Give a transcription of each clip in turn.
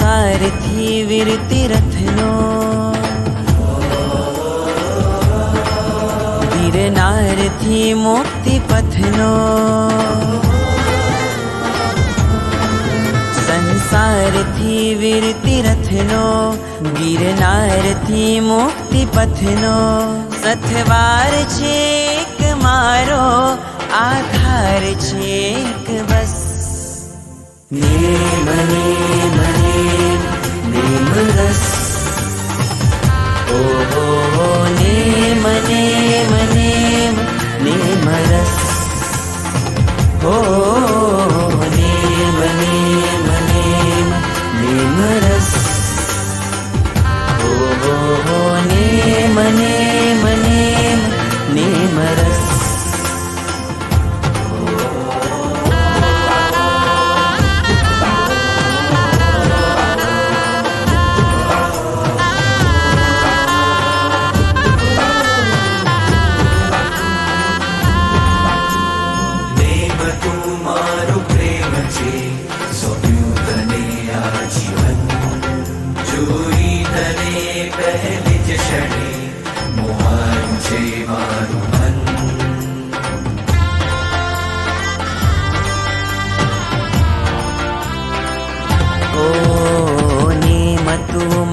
સંસારથી વીરતી રથનો ગિરનારથી મુક્તિ પથનો સંસારથી વીરતી રથનો ગિરનારથી મુક્તિ પથનો સથવાર છે એક મારો આધાર છે એક બસ નેમ નેમ નેમ નેમ રસ ઓહો નેમ નેમ નેમ નેમ રસ હો નેમ નેમ નેમ નેમ રસ ઓહો નેમ નેમ નેમ નેમ રસ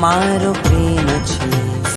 મારો